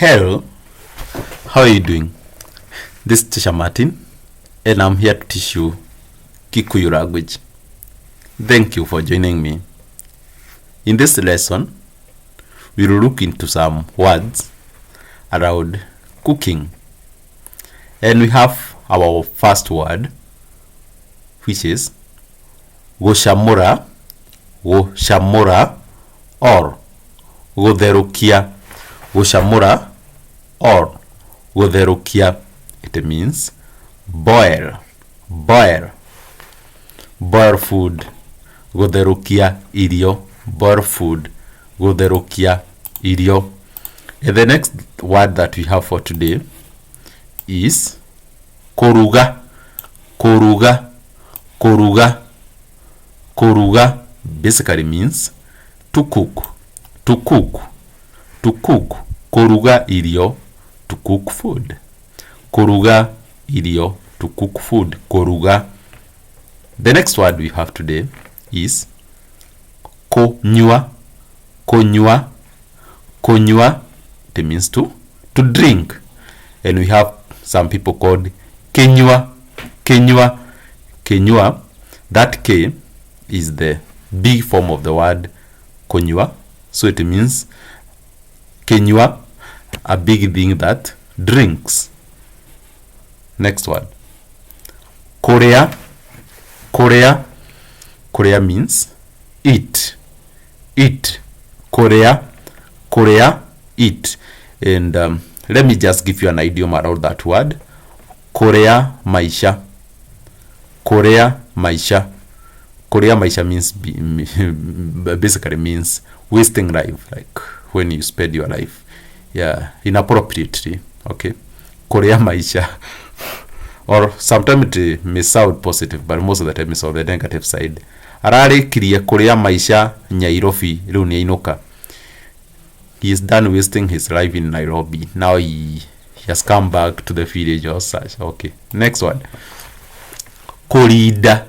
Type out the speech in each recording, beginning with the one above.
Hello, how are you doing? This is Teacher Martin, and I'm here to teach you Kikuyu language. Thank you for joining me. In this lesson, we will look into some words around cooking. And we have our first word, which is gushamura, or gutherukia. Gushamura or gutherukia. It means boil food. Gutherukia irio, boil food. Gutherukia irio. And the next word that we have for today is Kuruga. Kuruga basically means to cook. Kuruga irio, to cook food. Kuruga irio, to cook food. Kuruga. The next word we have today is konywa. It means to drink. And we have some people called kenywa. That K is the big form of the word konywa. So it means kenywa, a big thing that drinks. Next word. Korea means eat. Korea, eat. And let me just give you an idiom around that word. Korea maisha means basically means wasting life, like when you spend your life inappropriately. Okay, Korea maisha. Or sometimes it may sound positive, but most of the time it's on the negative side. Ararikirie Korea maisha Nyairobi riu niainuka. He is done wasting his life in Nairobi. Now he has come back to the village or such. Okay, next one. Korida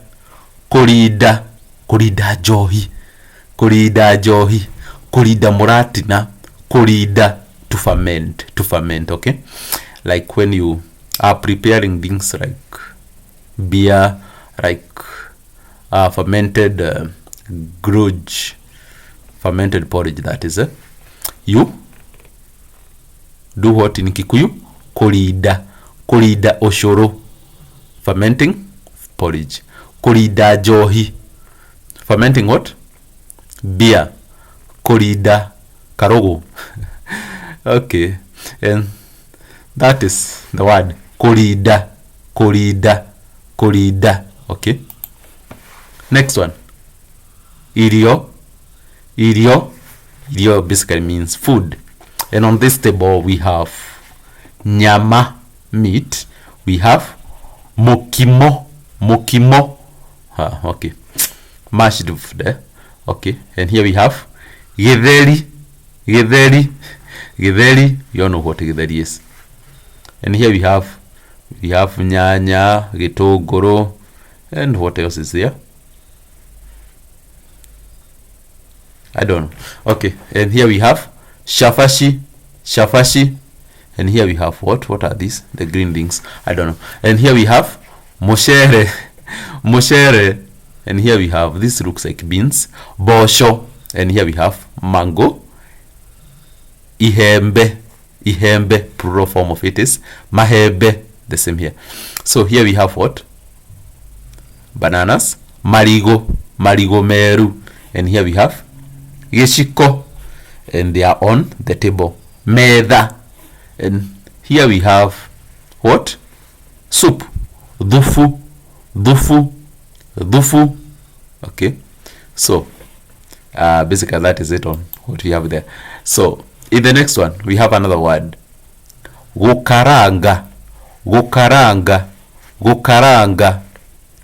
johi. Korida muratina. Korida to ferment. Okay, like when you are preparing things like beer, like fermented grudge, fermented porridge, that is you do what in Kikuyu? Korida oshoro, fermenting porridge. Korida johi, fermenting what? Beer. Korida karogo. Okay, and that is the word korida. Okay, next one. Irio basically means food. And on this table we have nyama, meat. We have mokimo. Okay, mashed food. Okay, and here we have githeri. You know what githeri is. And here we have nyanya, gitogoro, and what else is there? I don't know. Okay, and here we have shafashi. And here we have what are these? The green things, I don't know. And here we have moshere. And here we have, this looks like beans, bosho. And here we have mango. Ihembe, plural form of it is mahebe, the same here. So here we have what? Bananas, marigo meru. And here we have geshiko, and they are on the table. Meda. And here we have what? Soup. Dufu. Okay, so basically that is it on what we have there. So in the next one we have another word, gukaranga,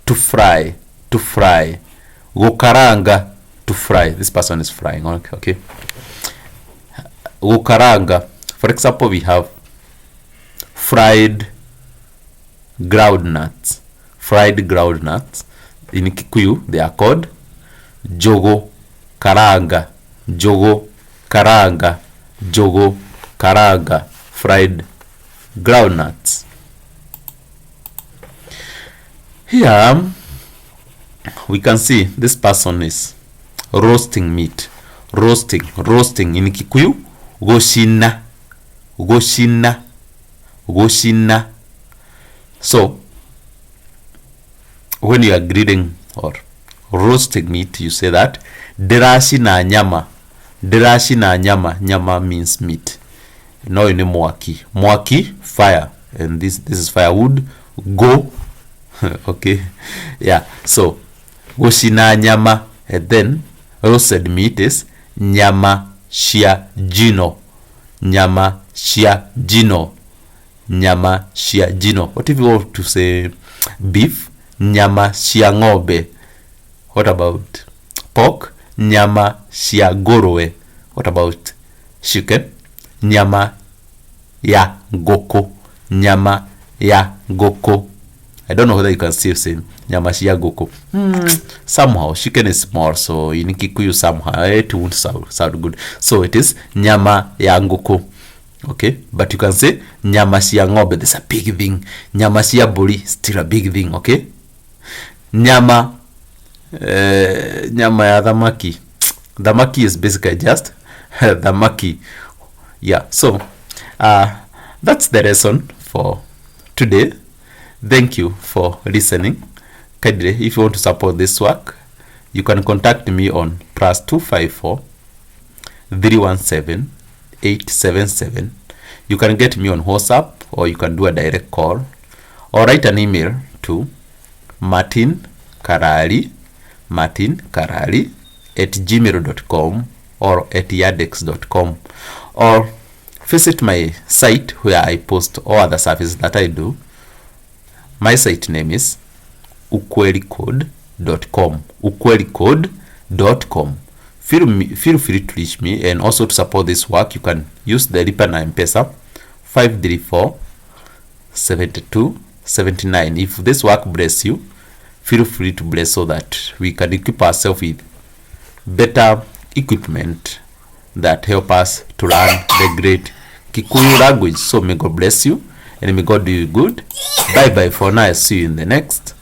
to fry. Gukaranga, to fry. This person is frying. Okay, gukaranga. For example, we have fried groundnuts. In Kikuyu they are called jogo karanga. fried groundnuts. Here we can see this person is roasting meat. Roasting in Kikuyu, goshina. So when you are grilling or roasting meat, you say that derashina nyama. Nyama means meat. No, in mwaki fire, and this is firewood. Go okay, yeah. So goshina nyama, and then roasted meat is nyama shia jino. What if you want to say beef? Nyama shia ng'ombe. What about pork? Nyama shia ngũrũwe. What about chicken? Nyama ya ngũkũ. I don't know whether you can still say nyama shia ngũkũ. Somehow chicken is small, so in Kikuyu somehow it won't sound good. So it is nyama ya ngũkũ. Okay, but you can say nyama shia ng'ombe. That's a big thing. Nyama shia mbũri, still a big thing. Okay, nyama ya dhamaki is basically just dhamaki. Yeah, so that's the lesson for today. Thank you for listening. If you want to support this work, you can contact me on +254 317 877. You can get me on WhatsApp, or you can do a direct call, or write an email to martinkarali@gmail.com or @yadex.com, or visit my site where I post all other services that I do. My site name is ukwelicode.com. Feel free to reach me, and also to support this work, you can use the Lipa na M-Pesa 534 72 79. If this work bless you, feel free to bless, so that we can equip ourselves with better equipment that help us to learn the great Kikuyu language. So may God bless you, and may God do you good. Bye bye for now. I see you in the next